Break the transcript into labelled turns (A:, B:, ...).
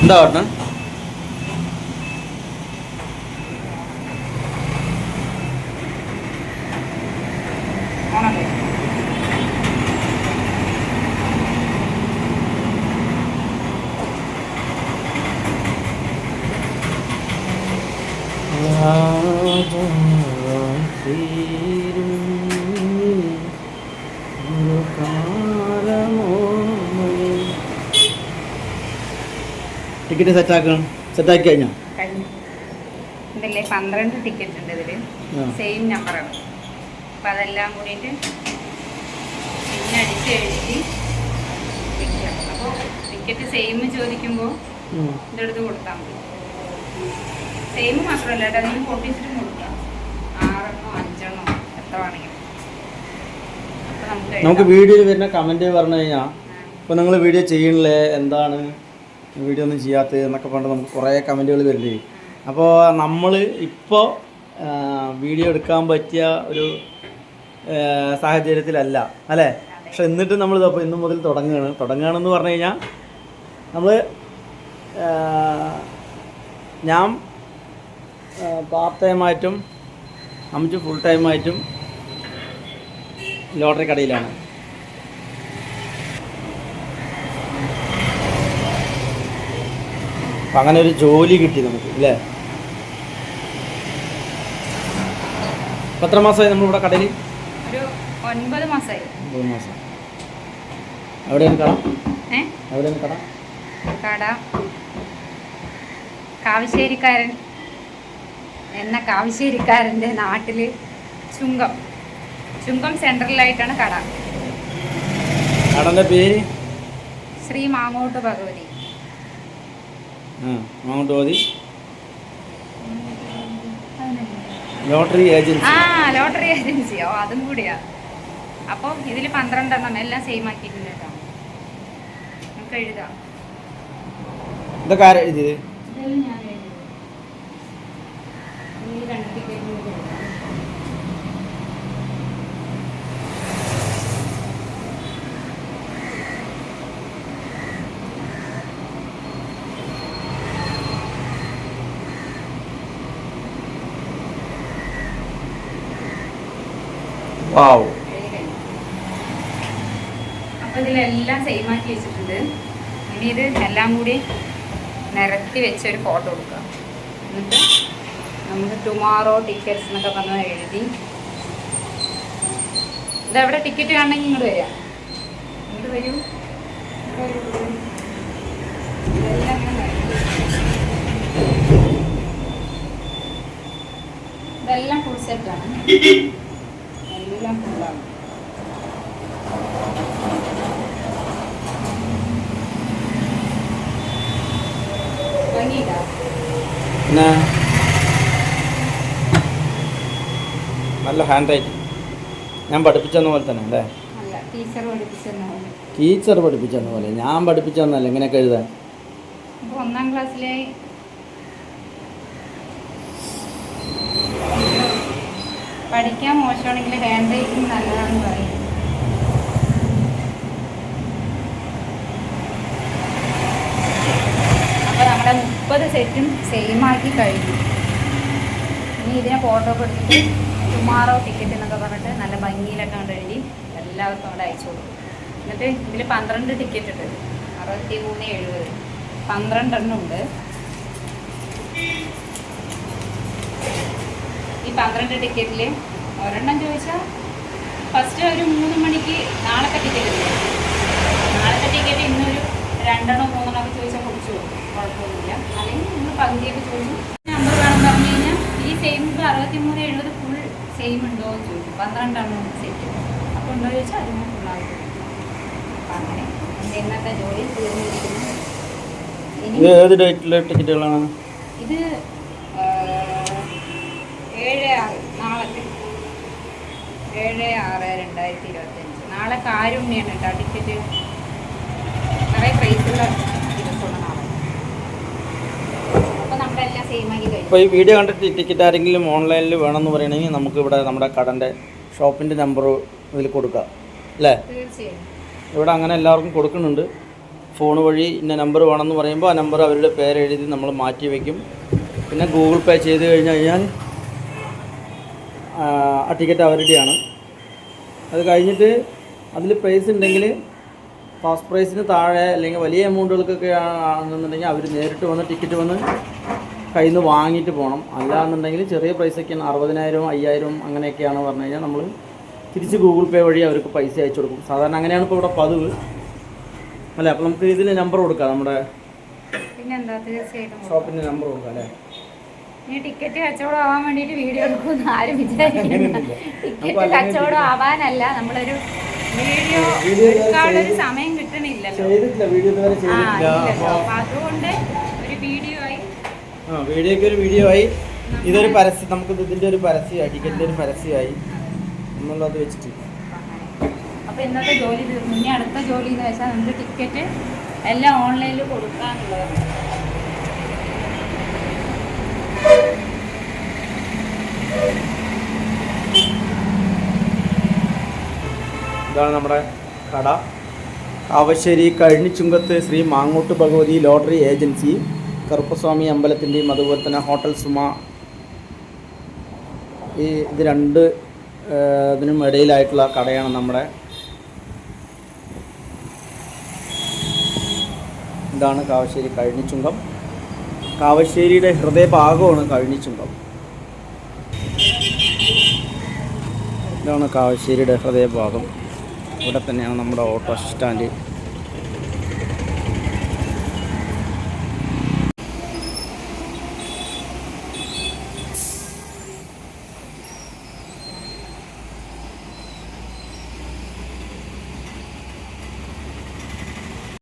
A: എന്താ പറഞ്ഞ ടിക്കറ്റ് സെറ്റാക്കി കഴിഞ്ഞോ?
B: ഇതില്ലേ 12 ടിക്കറ്റ് ഉണ്ട് ഇതില്, സെയിം നമ്പറാണ്. അപ്പം അതെല്ലാം കൂടിയിട്ട് പിന്നെ അടിച്ച് എഴുതി വെക്കാം. അപ്പോൾ ടിക്കറ്റ് സെയിം ചോദിക്കുമ്പോൾ ഇതെടുത്ത് കൊടുത്താൽ മതി. സെയിം മാത്രമല്ല കേട്ടോ, അതിന് പൊട്ടിച്ചിട്ടും കൊടുക്കാം. 6 5 എത്ര വേണമെങ്കിലും. അപ്പം
A: നമുക്ക് വീഡിയോയിൽ വരുന്ന കമൻറ്റ് പറഞ്ഞു കഴിഞ്ഞാൽ ഇപ്പോൾ നിങ്ങൾ വീഡിയോ ചെയ്യണില്ലേ, എന്താണ് വീഡിയോ ഒന്നും ചെയ്യാത്തത് എന്നൊക്കെ പറഞ്ഞിട്ട് നമുക്ക് കുറേ കമൻറ്റുകൾ വരില്ലേ. അപ്പോൾ നമ്മൾ ഇപ്പോൾ വീഡിയോ എടുക്കാൻ പറ്റിയ ഒരു സാഹചര്യത്തിലല്ല അല്ലേ. പക്ഷെ എന്നിട്ട് നമ്മൾ ഇപ്പോൾ ഇന്നു മുതൽ തുടങ്ങുകയാണെന്ന് പറഞ്ഞു കഴിഞ്ഞാൽ നമ്മൾ ഞാൻ പാർട്ട് ടൈമായിട്ടും അമ്മച്ച് ഫുൾ ടൈമായിട്ടും ലോട്ടറി കടയിലാണ്. അപ്പം അങ്ങനെ ഒരു ജോലി കിട്ടി നമുക്ക് അല്ലേ. എത്ര മാസമായി നമ്മളിവിടെ കടയിൽ?
B: ഒരു 9 മാസമായി.
A: 9 മാസം. എവിടെയാണ് കട? എവിടെയാണ് കട?
B: കട കാവശ്ശേരിക്കാരൻ എന്ന കാവശ്ശേരിക്കാരൻ്റെ നാട്ടിൽ ചുങ്കം സെൻട്രലായിട്ടാണ് കട.
A: കടൻ്റെ പേര്
B: Shri Mangottu Bhagavathi.
A: Mangottu Bhagavathi lottery agency.
B: Lottery ഏജൻസിയോ, അതും കൂടിയാ. അപ്പോൾ ഇതിൽ 12 എണ്ണം എല്ലാം സെയിം ആക്കിയിട്ടുണ്ട് കേട്ടോ. നമുക്ക് എഴുതാം.
A: ഇതൊക്കെ ആരാ എഴുതിയത്?
B: ഇതെല്ലാം ഞാൻ എഴുതി. ഈ 2 ടിക്കറ്റ്
A: വാവ്.
B: അപ്പോൾ ഇതിലെല്ലാം സെയിം ആക്കി വെച്ചിട്ടുണ്ട്. ഇനി ഇത് എല്ലാം കൂടി നിരത്തി വെച്ചൊരു ഫോട്ടോ കൊടുക്കുക. എന്നിട്ട് നമുക്ക് ടുമാറോ ടിക്കറ്റ്സ് എന്നൊക്കെ പറഞ്ഞ് എഴുതി. ഇതെവിടെ ടിക്കറ്റ് കാണണമെങ്കിൽ ഇങ്ങോട്ട് വരിക. ഇങ്ങോട്ട് വരൂ. ഇതെല്ലാം ഇങ്ങനെ ഇതെല്ലാം ഫുൾ സെറ്റാണ്. എല്ലാം ഫുള്ളാണ്.
A: നല്ല ഹാൻഡ് റൈറ്റിംഗ്. ഞാൻ പഠിപ്പിച്ചെന്ന പോലെ തന്നെ അല്ലേ? ടീച്ചർ പഠിപ്പിച്ചെന്ന പോലെ. ഞാൻ പഠിപ്പിച്ചെന്നല്ല ഇങ്ങനെയൊക്കെ എഴുതാൻ.
B: 1ാം ക്ലാസ്സിലെ പഠിക്കാൻ മോശമാണെങ്കിൽ ഹാൻഡ് റൈറ്റിംഗ് നല്ലതാണെന്ന് പറയും. അപ്പോൾ നമ്മുടെ 30 സെറ്റും സെയിം ആക്കി കഴിഞ്ഞു. ഇനി ഇതിനെ ഫോട്ടോ ഒക്കെ എടുത്തിട്ട് ടുമാറോ ടിക്കറ്റ് എന്നൊക്കെ പറഞ്ഞിട്ട് നല്ല ഭംഗിയിലൊക്കെ കൊണ്ട് എഴുതി എല്ലാവർക്കും അവിടെ അയച്ചു കൊടുക്കും. എന്നിട്ട് ഇതിൽ 12 ടിക്കറ്റ് ഉണ്ട്. 63.70 12 എണ്ണം ഉണ്ട്. ഈ 12 ടിക്കറ്റിൽ ഒരെണ്ണം ചോദിച്ചാൽ ഫസ്റ്റ് ഒരു 3 മണിക്ക് നാളത്തെ ടിക്കറ്റ് ഉണ്ട്. നാളത്തെ ടിക്കറ്റ് ഇന്നൊരു 2 3 ഒക്കെ ചോദിച്ചാൽ കുറിച്ച് കൊടുക്കും, കുഴപ്പമൊന്നുമില്ല. അല്ലെങ്കിൽ നിങ്ങൾ പകുതിയൊക്കെ ചോദിച്ചു നമ്പർ വേണമെന്ന് പറഞ്ഞു കഴിഞ്ഞാൽ ഈ സെയിം 63.70 ഫുൾ സെയിം ഉണ്ടോ എന്ന് ചോദിക്കും. 12 സെറ്റ് അപ്പോൾ ഉണ്ടോ ചോദിച്ചാൽ അതിന് ഫുള്ളായിട്ട്. അപ്പം അങ്ങനെ ഇന്നത്തെ ജോലി തീർന്നിരിക്കുന്നു.
A: ഏത് ഡേറ്റിലെ ടിക്കറ്റുകളാണ്
B: ഇത്? 7/6 നാളത്തെ 7/6/2025. നാളെ കാരുണ്യാണ് കേട്ടോ ടിക്കറ്റ്. നിറയെ പ്രൈസുള്ള ദിവസമുള്ള നാളെ. അപ്പോൾ നമ്മുടെ എല്ലാം സെയിം ആക്കി കഴിഞ്ഞു.
A: ഇപ്പോൾ ഈ വീഡിയോ കണ്ടിട്ട് ടിക്കറ്റ് ആരെങ്കിലും ഓൺലൈനിൽ വേണമെന്ന് പറയണമെങ്കിൽ നമുക്ക് ഇവിടെ നമ്മുടെ കടൻ്റെ ഷോപ്പിൻ്റെ നമ്പർ ഇതിൽ കൊടുക്കാം അല്ലേ?
B: തീർച്ചയായും
A: ഇവിടെ അങ്ങനെ എല്ലാവർക്കും കൊടുക്കുന്നുണ്ട്. ഫോൺ വഴി ഇന്ന നമ്പർ വേണമെന്ന് പറയുമ്പോൾ ആ നമ്പർ അവരുടെ പേരെഴുതി നമ്മൾ മാറ്റി വയ്ക്കും. പിന്നെ ഗൂഗിൾ പേ ചെയ്ത് കഴിഞ്ഞാൽ ആ ടിക്കറ്റ് അവരുടെയാണ്. അത് കഴിഞ്ഞിട്ട് അതിൽ പ്രൈസ് ഉണ്ടെങ്കിൽ ഫാസ്റ്റ് പ്രൈസിന് താഴെ അല്ലെങ്കിൽ വലിയ എമൗണ്ടുകൾക്കൊക്കെ ആണെന്നുണ്ടെങ്കിൽ അവർ നേരിട്ട് വന്ന് ടിക്കറ്റ് വന്ന് കയ്യിൽ നിന്ന് വാങ്ങിയിട്ട് പോകണം. അല്ലാന്നുണ്ടെങ്കിൽ ചെറിയ പ്രൈസൊക്കെയാണ് 60,000 5,000 അങ്ങനെയൊക്കെയാണ് പറഞ്ഞു കഴിഞ്ഞാൽ നമ്മൾ തിരിച്ച് ഗൂഗിൾ പേ വഴി അവർക്ക് പൈസ അയച്ചു കൊടുക്കും. സാധാരണ അങ്ങനെയാണ് ഇപ്പോൾ ഇവിടെ പതിവ് അല്ലേ. അപ്പോൾ നമുക്ക് ഇതിൽ നമ്പർ കൊടുക്കാം, നമ്മുടെ
B: പിന്നെന്താ, തീർച്ചയായിട്ടും
A: ഷോപ്പിൻ്റെ നമ്പർ കൊടുക്കാം അല്ലേ.
B: ഈ ടിക്കറ്റ് കച്ചവടം ആവാൻ വേണ്ടിയിട്ട് വീഡിയോ എടുക്കുമെന്ന് ആരും വിചാരിക്കുന്നില്ല. ടിക്കറ്റ് കച്ചവടം ആവാനല്ല, നമ്മളൊരു വീഡിയോ എടുക്കാനുള്ളൊരു സമയം കിട്ടണില്ലല്ലോ.
A: വീഡിയോ ഇതുവരെ ചെയ്തിട്ടില്ല.
B: അപ്പൊ അതുകൊണ്ട് ഒരു വീഡിയോ ആയി,
A: വീഡിയോയ്ക്ക് ഒരു വീഡിയോ ആയി, ഇതൊരു പരസ്യം, നമുക്ക് ഇതിൻ്റെ ഒരു പരസ്യമായി, ടിക്കറ്റിൻ്റെ ഒരു പരസ്യമായി എന്നുള്ളത് വെച്ചിട്ട്.
B: അപ്പോൾ ഇന്നത്തെ ജോലി തീർന്നു. ഇനി അടുത്ത ജോലി എന്ന് വെച്ചാൽ നമുക്ക് ടിക്കറ്റ് എല്ലാം ഓൺലൈനിൽ കൊടുക്കാനുള്ളതാണ്.
A: ഇതാണ് നമ്മുടെ കട. കാവശ്ശേരി കഴിഞ്ഞിച്ചുങ്കത്ത് ശ്രീ മാങ്ങോട്ട് ഭഗവതി ലോട്ടറി ഏജൻസി, കറുപ്പസ്വാമി അമ്പലത്തിൻ്റെയും അതുപോലെ തന്നെ ഹോട്ടൽ സുമ, ഇത് രണ്ട് ഇതിനും ഇടയിലായിട്ടുള്ള കടയാണ് നമ്മുടെ. ഇതാണ് കാവശ്ശേരി കഴിഞ്ഞിച്ചുങ്കം. കാവശ്ശേരിയുടെ ഹൃദയഭാഗമാണ് കഴിഞ്ഞിച്ചുങ്കം. ഇതാണ് കാവശ്ശേരിയുടെ ഹൃദയഭാഗം. ഇവിടെ തന്നെയാണ് നമ്മുടെ ഓട്ടോ സ്റ്റാൻഡ്.